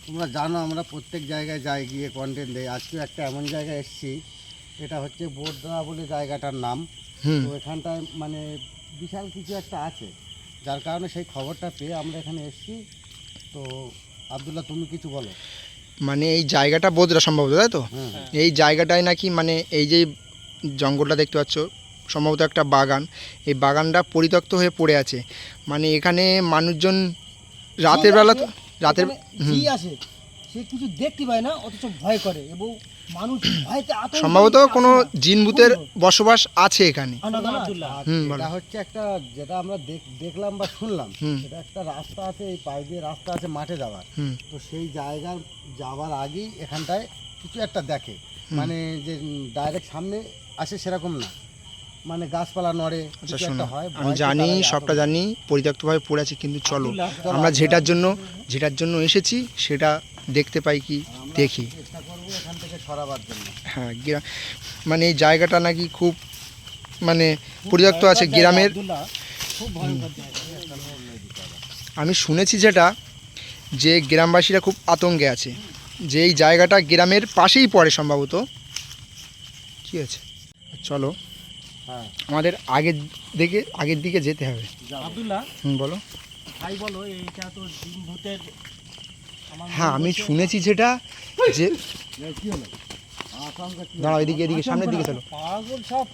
তোমরা জানো আমরা প্রত্যেক জায়গায় যাই, গিয়ে কন্টেন্ট দেই। আজকে একটা এমন জায়গায় এসেছি, এটা হচ্ছে বোরদা বলে জায়গাটার নাম। তো এখানটায় মানে বিশাল কিছু একটা আছে, যার কারণে সেই খবরটা পেয়ে আমরা এখানে এসেছি। তো আব্দুল্লাহ, তুমি কিছু বলো। মানে এই জায়গাটা বোদরা সম্ভবত, তাই তো? এই জায়গাটায় নাকি মানে এই যে জঙ্গলটা দেখতে পাচ্ছ, সম্ভবত একটা বাগান। এই বাগানটা পরিত্যক্ত হয়ে পড়ে আছে। মানে এখানে মানুষজন রাতের বেলা তো জি আসে, সে কিছু দেখতে পায় না, অথচ ভয় করে এবং মানুষ ভয়তে আতঙ্কে সম্ভবত কোনো জিনভূতের বসবাস আছে এখানে। এটা হচ্ছে একটা, যেটা আমরা দেখলাম বা শুনলাম, এটা একটা রাস্তা আছে, এই পাশ দিয়ে রাস্তা আছে মাঠে যাওয়ার। তো সেই জায়গার যাওয়ার আগেই এখানটায় কিছু একটা দেখে, মানে যে ডাইরেক্ট সামনে আসে সেরকম না, মানে গাছপালা নড়ে, আচ্ছা কিছু শোনো, একটা হয়। আমি জানি, সবটা জানি, পরিত্যক্তভাবে পড়ে আছে, কিন্তু চলো আমরা যেটার জন্য এসেছি সেটা দেখতে পাই কি দেখি। চেষ্টা করবো এখান থেকে সরাবার জন্য। হ্যাঁ, মানে এই জায়গাটা নাকি খুব মানে পরিত্যক্ত আছে গ্রামের। খুব ভয়ঙ্কর জায়গা। আমি শুনেছি যেটা, যে গ্রামবাসীরা খুব আতঙ্কে আছে, যে এই জায়গাটা গ্রামের পাশেই পড়ে সম্ভবত। কি আছে, চলো আমাদের আগের দিকে যেতে হবে। আব্দুল্লাহ, বলো ভাই বলো, এইটা তো জিন ভূতের। হ্যাঁ, আমি শুনেছি যেটা, যে দাঁড়াও, এদিকে সামনের দিকে চলো। পাগল সব,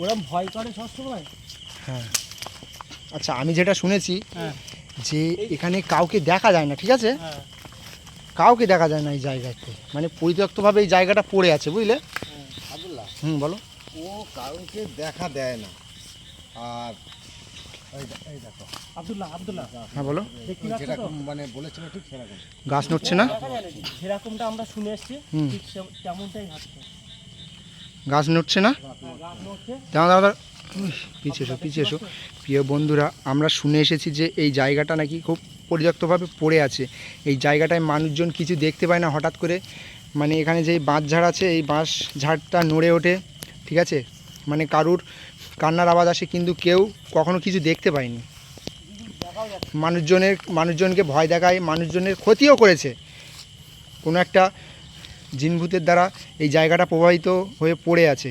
ওরা ভয় করে সবসময়। হ্যাঁ, আচ্ছা, আমি যেটা শুনেছি যে এখানে কাউকে দেখা যায় না, ঠিক আছে? কাউকে দেখা যায় না এই জায়গাতে, মানে পরিত্যক্তভাবে এই জায়গাটা পড়ে আছে, বুঝলে? আব্দুল্লাহ, বলো। ও কাউকে দেখা দেয় না। আর এই দেখো আব্দুল্লাহ, হ্যাঁ বলো। যেরকম মানে বলেছিল ঠিক সেরকম গাছ নড়ছে না, যেরকমটা আমরা শুনে এসেছি ঠিক তেমনটাই হচ্ছে। গাছ নড়ছে না, গাছ নড়ছে। দাঁড়া, পিছিয়ে এসো। প্রিয় বন্ধুরা, আমরা শুনে এসেছি যে এই জায়গাটা নাকি খুব পরিত্যক্তভাবে পড়ে আছে। এই জায়গাটায় মানুষজন কিছু দেখতে পায় না, হঠাৎ করে মানে এখানে যে বাঁশ ঝাড় আছে, এই বাঁশ ঝাড়টা নড়ে ওঠে, ঠিক আছে? মানে কারুর কান্নার আওয়াজ আসে, কিন্তু কেউ কখনো কিছু দেখতে পায়নি। মানুষজনকে ভয় দেখায়, মানুষজনের ক্ষতিও করেছে। কোনো একটা জিনভূতের দ্বারা এই জায়গাটা প্রভাবিত হয়ে পড়ে আছে।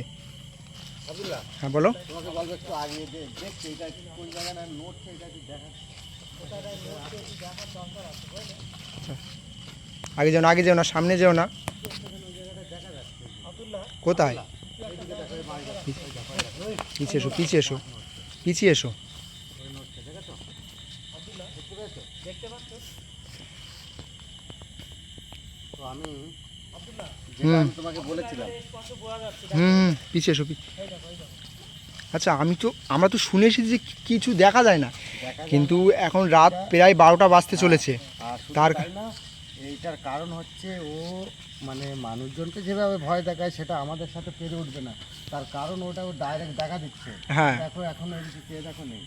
হ্যাঁ বলো। তোমাকে বলবো একটু আগে দেখতে, এটা কোন জায়গায় না নড়ছে, এটা একটু দেখা। আগে যেও না, সামনে যেও না। কোথায়? পিছিয়ে এসো। তো আমি তোমাকে বলেছিলাম। পিছিয়ে এসো। আচ্ছা, আমরা তো শুনেছি যে কিছু দেখা যায় না, কিন্তু এখন রাত প্রায় 12টা বাজতে চলেছে। তার এইটার কারণ হচ্ছে ও মানে মানুষজনকে যেভাবে ভয় দেখায় সেটা আমাদের সাথে পেরে উঠবে না। তার কারণ ওটা ও ডাইরেক্ট দেখা দিচ্ছে। হ্যাঁ, দেখো এখন এদিকে কে দেখো নেই।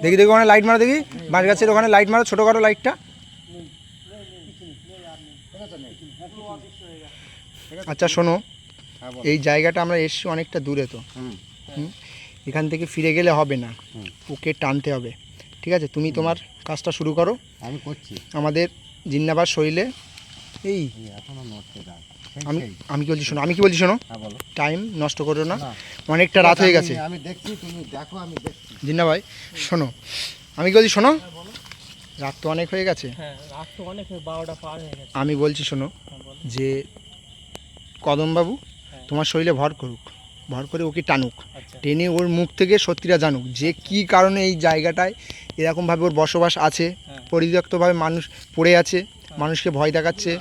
দেখি ওখানে লাইট মারো, দেখি বাঁশ গাছের ওখানে লাইট মারো, ছোটোখাটো লাইটটা। আচ্ছা শোনো, এই জায়গাটা আমরা এসছি অনেকটা দূরে, তো এখান থেকে ফিরে গেলে হবে না, ওকে টানতে হবে, ঠিক আছে? তুমি তোমার কাজটা শুরু করো, আমি করছি। আমাদের জিন্নাবাদ শরীরে এই আমি কি বলছি শোনো, টাইম নষ্ট করো না, অনেকটা রাত হয়ে গেছে। আমি দেখছি, তুমি দেখো, আমি দেখছি। জিন্না ভাই শোনো, আমি কি বলছি শোনো, রাত তো অনেক হয়ে গেছে। আমি বলছি শোনো, যে কদমবাবু তোমার শরীরে ভর করে ওকে টানুক, টেনে ওর মুখ থেকে সত্যিটা জানুক, যে কি কারণে এই জায়গাটায় এরকমভাবে ওর বসবাস আছে, পরিত্যক্তভাবে মানুষ পড়ে আছে, মানুষকে ভয় দেখাচ্ছে,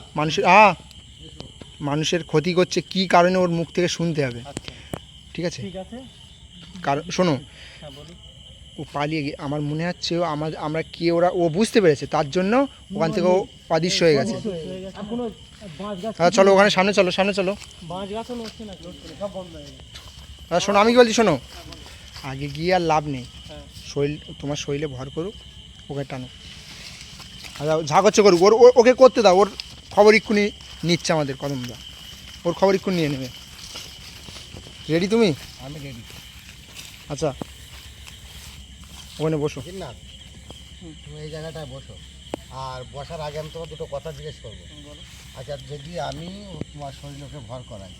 মানুষের ক্ষতি করছে, কি কারণে ওর মুখ থেকে শুনতে হবে, ঠিক আছে? কারণ শোনো, ও পালিয়ে গিয়ে আমার মনে হচ্ছে আমরা কে ও বুঝতে পেরেছে, তার জন্য ওখান থেকে ও অদৃশ্য হয়ে গেছে। চলো ওখানে সামনে চলো। শোনো, আমি কি বলছি শোনো, আগে গিয়ে আর লাভ নেই, তোমার শরীরে ভর করুক, ওকে টানো, যা করছে করুক, ওকে করতে দাও, ওর খবর এক্ষুনি নিচ্ছে আমাদের কদমদা, ওর খবর এক্ষুনি নিয়ে নেবে। রেডি তুমি? আমি রেডি। আচ্ছা ওখানে বসো, তুমি এই জায়গাটায় বসো। আর বসার আগে আমি তোমার দুটো কথা জিজ্ঞেস করবো। বলো। আচ্ছা, যদি আমি তোমার শরীরকে ভর করাই,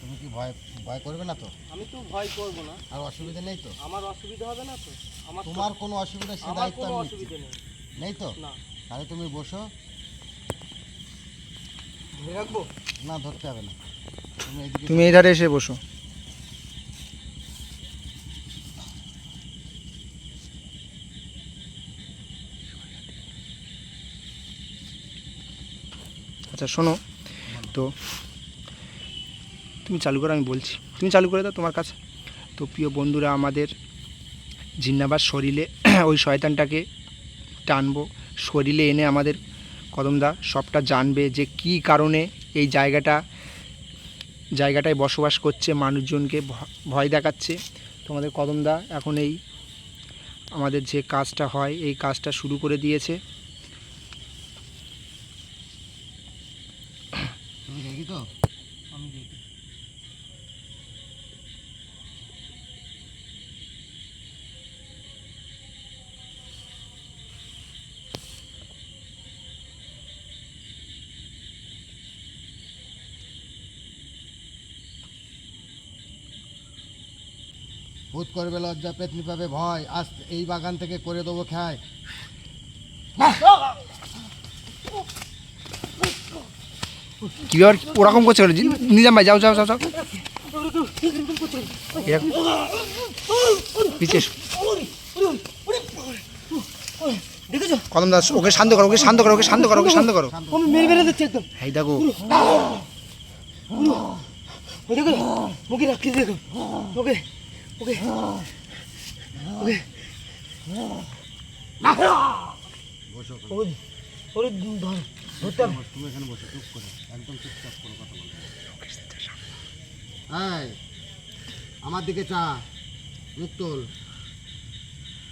তুমি কি ভয় ভয় করবে না তো? আমি তো ভয় করবো না। আর অসুবিধা নেই তো? আমার অসুবিধা হবে না তো? আমার তো- তোমার কোনো অসুবিধা সে আমার দায়িত্ব কোনো আমি নিচ্ছি। অসুবিধা নেই। নেই তো? না। তাহলে তুমি বসো। ধরে রাখবো? না, ধরতে হবে না, তুমি এইদিকে। তুমি এই ধারে এসে বসো। আচ্ছা শোনো, তো তুমি চালু করো, আমি বলছি, তুমি চালু করে দাও তোমার কাছে। তো প্রিয় বন্ধুরা, আমাদের জিন্নাবাদ শরীরে ওই শয়তানটাকে টানবো, শরীরে এনে আমাদের কদমদা সবটা জানবে যে কি কারণে এই জায়গাটায় বসবাস করছে, মানুষজনকে ভয় দেখাচ্ছে। তোমাদের কদমদা এখন এই আমাদের যে কাজটা হয় এই কাজটা শুরু করে দিয়েছে। তুমি দেখি তো? আমি দেখি। ভূত করবে লজ্জা, পেতনি পাবে ভয়, আজ এই বাগান থেকে করে দেবো খায়। কী আর ওরকম করছে কেন? নিজাম ভাই যাও যাও যাও যাও, এরকম পিছিয়ে এসো। দেখেছো? কদমদা ওকে শান্ত করো, ওকে শান্ত করো, ওকে শান্ত করো, ওকে শান্ত করো। আমি মেরে মেরে দিচ্ছি একদম। এই দেখো, ওই দেখো মুখে রাখি, দেখো ওকে ওকে ওকে। বসো, ওই ওরে ধর, ধরতে হবে। তুমি এখানে বসো, চুপ করে, একদম চুপচাপ করে কথা বলবে। এই, আমার দিকে চা, মুখ তোল,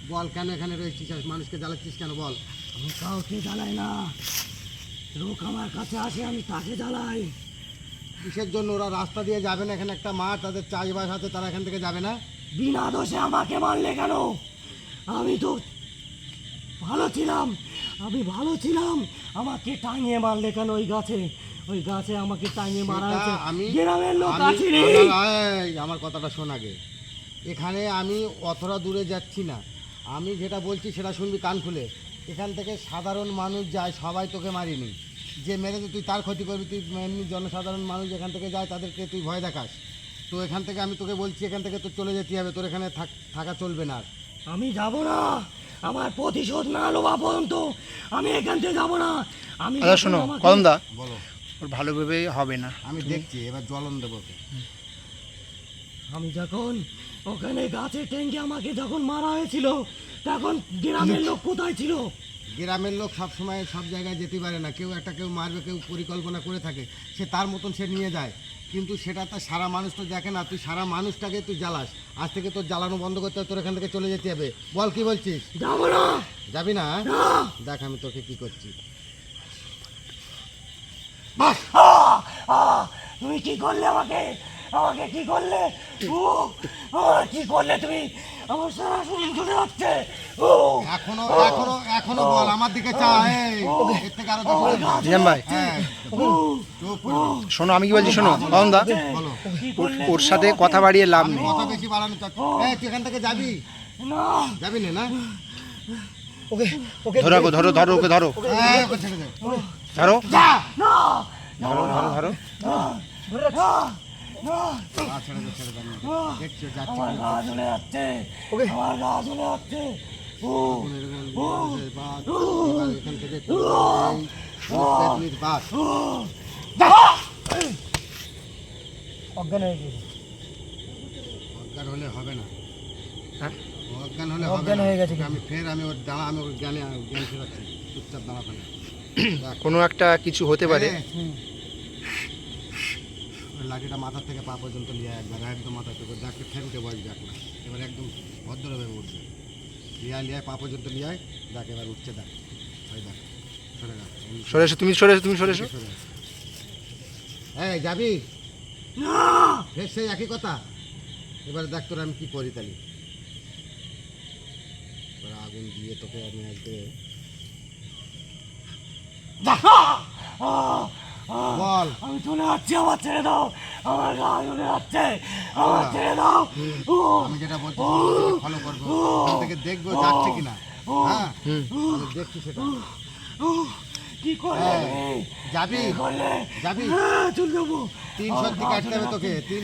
বল কেন এখানে রয়েছিস, আর মানুষকে জ্বালাচ্ছিস কেন বল? আমি কাউকে জ্বালাই না, লোক আমার কাছে আসে আমি তাকে জ্বালাই। কিসের জন্য? ওরা রাস্তা দিয়ে যাবে না, এখানে একটা মাঠ, তাদের চাষবাস আছে, তারা এখান থেকে যাবে না? বিনা দোষে আমাকে মারলে কেন? আমি তো ভালো ছিলাম, আমি ভালো ছিলাম, আমাকে টাঙিয়ে মারলে কেন? ওই গাছে আমাকে টাঙিয়ে মারা সেটা হয়েছে। আমি গ্রামের লোক আমি- আসেনি। আমার কথাটা শোন আগে। এখানে আমি অতটা দূরে যাচ্ছি না, আমি যেটা বলছি সেটা শুনবি কান খুলে। এখান থেকে সাধারণ মানুষ যায়, সবাই তোকে মারিনি। যে মেরেছে তুই তার ক্ষতি করবি, তুই এমনি জনসাধারণ মানুষ এখান থেকে যায় তাদেরকে তুই ভয় দেখাস। তো এখান থেকে আমি তোকে বলছি, এখান থেকে তোর চলে যেতে হবে, তোর এখানে থাকা চলবে না আর। আমি যাব না, আমার প্রতিশোধ না লওয়া পর্যন্ত আমি এখান থেকে যাব না। আমি আচ্ছা শোনো কদমদা, বলো। ওর ভালোভাবে হবে না। আমি দেখছি, এবার জ্বলন দেবো ওকে। আমি যখন ওখানে গাছে টেঙ্গে আমাকে যখন মারা হয়েছিল, তখন গ্রামের লোক কোথায় ছিল? গ্রামের লোক সব সময় সব জায়গায় যেতে পারে না, কেউ মারবে, কেউ পরিকল্পনা করে থাকে, সে তার মতন সে নিয়ে যায়। কিন্তু সেটা তো সারা মানুষ তো দেখে না, তুই সারা মানুষটাকে তুই জ্বালাস। আজ থেকে তোর জ্বালানো বন্ধ করতে হবে, তোর এখান থেকে চলে যেতে হবে। বল কি বলছিস? যাব না। যাবি না? না। দেখ আমি তোকে কি করছি। তুমি কি করলে আমাকে? আমাকে কি করলে? কি করলে তুমি? আমার সারা শরীর ধরে যাচ্ছে। এখনো এখনো এখনো বল, আমার দিকে চা। এই, এর থেকে আরো বেশি বলবি। নিজাম ভাই হ্যাঁ, চুপ করে বল। শোনো, আমি কি বলছি শোনো কদমদা, বলো। ওর সাথে কথা বাড়িয়ে লাভ আমি নেই। কথা বেশি বাড়ানো চাচ্ছি। এই, তুই এখান থেকে যাবি? না। যাবি না? ওকে ওকে ধরো ওকে, ধরো ধরো ওকে, ধরো হ্যাঁ, ওকে ছেড়ে দে। ধরো না। ধরো ধরো ধরো। ধরে রাখ। না। ছেড়ে দে, ছেড়ে দে। আমি দেখছি যাচ্ছি। আমার গা জ্বলে যাচ্ছে। আমার গা জ্বলে যাচ্ছে। এখান থেকে বাস। অজ্ঞান হয়ে গেছে। অজ্ঞান হলে হবে না। হ্যাঁ? অজ্ঞান হলে হবে অজ্ঞান না। হয়ে গেছে আমি ফের আমি ওর দাঁড়া, আমি ওর জ্ঞান ফেরাচ্ছি। চুপচাপ দাঁড়াবে না। কোনো একটা কিছু হতে পারে। ওর লাঠিটা মাথা থেকে পা পর্যন্ত নিয়ে একবার একদম মাথা থেকে দেখে ফের উঠে বয়স দেখ না। এবার একদম ভদ্রভাবে উঠবে। লিয়ায় পা পর্যন্ত লিয়ায় দেখ, এবার উঠছে দেখ। ওই দেখ, সরে যা। সরে এসো, তুমি সরে এসো, তুমি সরে এসো। সরে যা। এই যাবি? ফের সেই একই কথা। এবার দেখ তোর আমি কি করি তাহলে। এবার আগুন দিয়ে তোকে আমি আজকে বল। আমি চলে যাচ্ছি, আমার ছেড়ে দাও, আমার গা চলে যাচ্ছে, আমার ছেড়ে দাও। আমি যেটা বলছি ফলো করবো, ওখান থেকে দেখবো যাচ্ছে কিনা। হ্যাঁ আমি দেখছি সেটা। কি করলে এই, যাবি করলে? যাবি চলে যাবো। 3 সত্যি কাটতে হবে তোকে, 3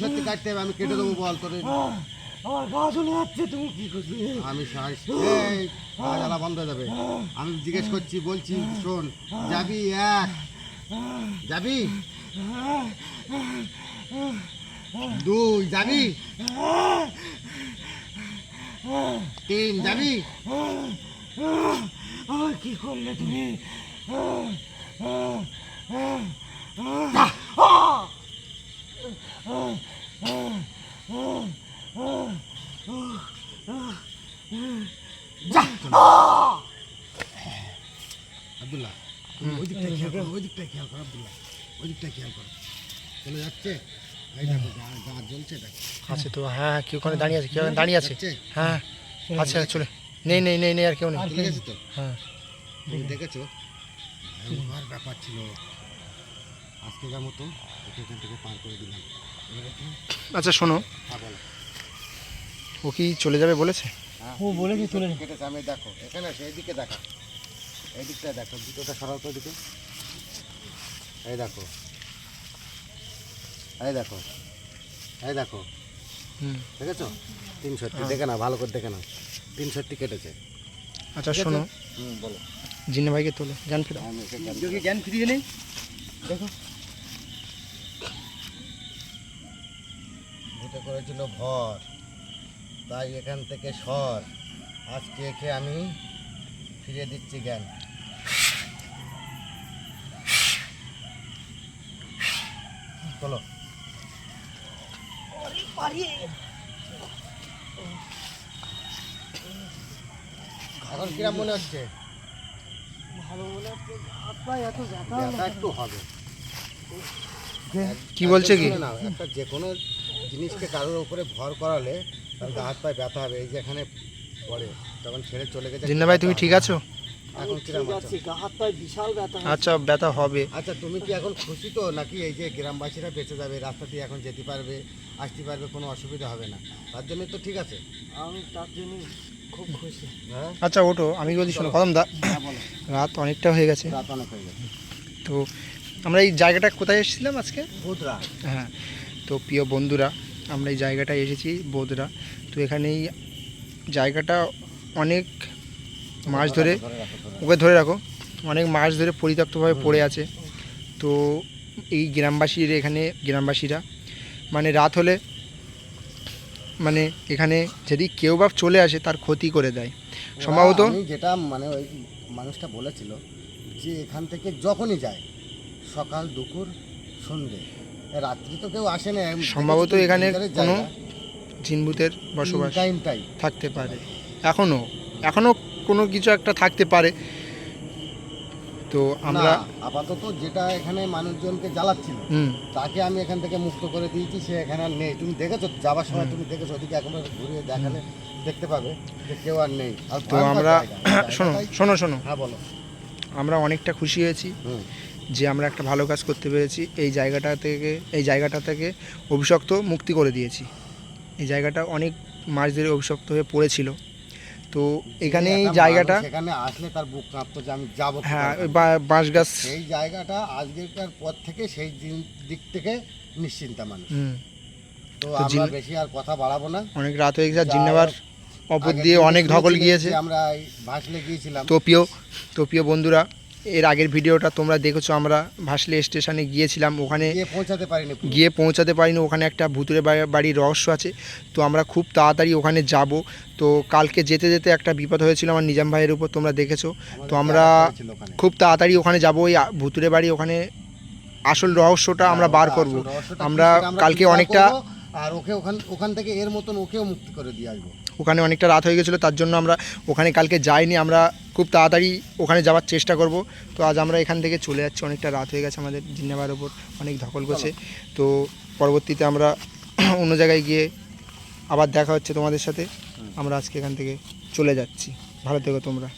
সত্যি কাটতে হবে। আমি কেটে দেবো বল তোর। আমার গা চলে যাচ্ছে, তুমি কি করবে? আমি এই জ্বালা বন্ধ হয়ে যাবে। আমি জিজ্ঞেস করছি, বলছি শোন, যাবি 1, যাবি 2, যাবি 3, যাবি। আমার কি করলে তুমি? আব্দুল্লাহ তুমি ওই দিকটা খেয়াল করো, ওই দিকটা খেয়াল করো আব্দুল্লাহ, ওই দিকটা খেয়াল করো। চলে যাচ্ছে, এই দেখো গা জ্বলছে, দেখো আছে তো, হ্যাঁ কেউ ওখানে দাঁড়িয়ে আছে, কেউ ওখানে দাঁড়িয়ে আছে। যাচ্ছে। হ্যাঁ আচ্ছা চলে, নেই নেই নেই নেই আর কেউ নেই। চলে গেছে তো। হ্যাঁ তুমি দেখেছো ভয়ঙ্কর ব্যাপার ছিল। আজকেকার মতো ওকে এখান থেকে পার করে দিলাম। এবারে কি? আচ্ছা শোনো, হ্যাঁ বলো। ও কি চলে যাবে বলেছে? ও বলেছে চলে যাবে। কেটেছে, আমি দেখো এখানে সেই দিকে দেখা, এই দিকটা দেখো, দুটোটা সরাও তো দিকে। এই দেখো, এই দেখো, এই দেখো, হুম দেখেছো? 3 সত্যি দেখে না, ভালো করে দেখে না, 3 সত্যি কেটেছে। আচ্ছা শোনো, বলো। জিন্না ভাইকে তোলো, জান ফেরো। আমি ওকে জ্ঞান যোগী জ্ঞান ফিরিয়ে নেই, দেখো ভূতে করেছিল ভর, তাই এখান থেকে সর। আজকে একে আমি ফিরিয়ে দিচ্ছি জ্ঞান। চলো। এখন কিরম মনে হচ্ছে? ভালো মনে হচ্ছে, হাত পায়ে এত ব্যথা। ব্যথা একটু হবে। কি বলছে কি? শুনে নাও, একটা যে কোনো জিনিসকে কারোর উপরে ভর করালে তার গা হাত পায়ে ব্যথা হবে। এই যে এখানে পড়ে, তখন ছেড়ে চলে গেছে। জিন্না ভাই তুমি ঠিক আছো? এখন কিরম আছো? যাচ্ছি, গা হাত পায়ে বিশাল ব্যথা। আচ্ছা ব্যথা হবে। আচ্ছা তুমি কি এখন খুশি তো, নাকি এই যে গ্রামবাসীরা বেঁচে যাবে, রাস্তা দিয়ে এখন যেতে পারবে, আসতে পারবে, কোনো অসুবিধা হবে না, তার জন্য তো ঠিক আছে? আমি তার জন্য খুব খুশি। হ্যাঁ আচ্ছা ওঠো, আমি বলছি শোনো কদম দা, হ্যাঁ বলো। রাত অনেকটা হয়ে গেছে, রাত অনেক হয়ে গেছে। তো আমরা এই জায়গাটা কোথায় এসেছিলাম আজকে? বুধরা। হ্যাঁ, তো প্রিয় বন্ধুরা আমরা এই জায়গাটায় এসেছি বোদরা। তো এখানে এই জায়গাটা অনেক মাস ধরে, ওকে ধরে রাখো, অনেক মাস ধরে পরিত্যক্তভাবে পড়ে আছে। তো এই গ্রামবাসীরা মানে রাত হলে মানে এখানে যদি কেউ বা চলে আসে তার ক্ষতি করে দেয় সম্ভবত। আমি যেটা মানে ওই মানুষটা বলেছিল যে এখান থেকে যখনই যায়, সকাল দুপুর সন্ধে, রাত্রি তো কেউ আসে না। সম্ভবত এখানে কোনো জিনভূতের বসবাস টাইমটাই থাকতে পারে, এখনো কোনো কিছু একটা থাকতে পারে। তো আমরা আপাতত যেটা এখানে মানুষজনকে জ্বালাচ্ছিল তাকে আমি এখান থেকে মুক্ত করে দিয়েছি, সে এখানে আর নেই। তুমি দেখেছো যাবার সময়, তুমি দেখেছো ওদিকে একবার ঘুরিয়ে দেখালে দেখতে পাবে যে কেউ আর নেই। আর তো আমরা শোনো হ্যাঁ বলো। আমরা অনেকটা খুশি হয়েছি যে আমরা একটা ভালো কাজ করতে পেরেছি। এই জায়গাটা থেকে অভিশপ্ত মুক্তি করে দিয়েছি। এই জায়গাটা অনেক মাস ধরে অভিশপ্ত হয়ে পড়েছিল। তো এখানে এই জায়গাটা সেখানে আসলে তার বুক কাঁপতো যে আমি যাবো। হ্যাঁ, বাঁশ গাছ, সেই জায়গাটা আজকের পর থেকে সেই দিক থেকে নিশ্চিন্তা মানুষ। তো আমরা বেশি আর কথা বাড়াবো না, অনেক রাত হয়ে গেছে। জিন্নাবার অপর দিয়ে অনেক ধকল গিয়েছে। আমরা ভাসলে গিয়েছিলাম। তো প্রিয় বন্ধুরা, এর আগের ভিডিওটা তোমরা দেখেছো, আমরা ভাসলে স্টেশনে গিয়েছিলাম, ওখানে গিয়ে পৌঁছাতে পারিনি। ওখানে একটা ভুতুরে বাড়ির রহস্য আছে। তো আমরা খুব তাড়াতাড়ি ওখানে যাব। তো কালকে যেতে যেতে একটা বিপদ হয়েছিল আমার নিজাম ভাইয়ের উপর, তোমরা দেখেছো। তো আমরা খুব তাড়াতাড়ি ওখানে যাব, ওই ভুতুরে বাড়ি ওখানে আসল রহস্যটা আমরা বার করব। আমরা কালকে অনেকটা, আর ওকে ওখান থেকে এর মতন ওকেও মুক্তি করে দিয়ে আসবো। ওখানে অনেকটা রাত হয়ে গেছিলো, তার জন্য আমরা ওখানে কালকে যাইনি। আমরা খুব তাড়াতাড়ি ওখানে যাওয়ার চেষ্টা করব। তো আজ আমরা এখান থেকে চলে যাচ্ছি, অনেকটা রাত হয়ে গেছে, আমাদের জিন্নাবার ওপর অনেক ধকল করছে। তো পরবর্তীতে আমরা অন্য জায়গায় গিয়ে আবার দেখা হচ্ছে তোমাদের সাথে। আমরা আজকে এখান থেকে চলে যাচ্ছি, ভালো থেকো তোমরা।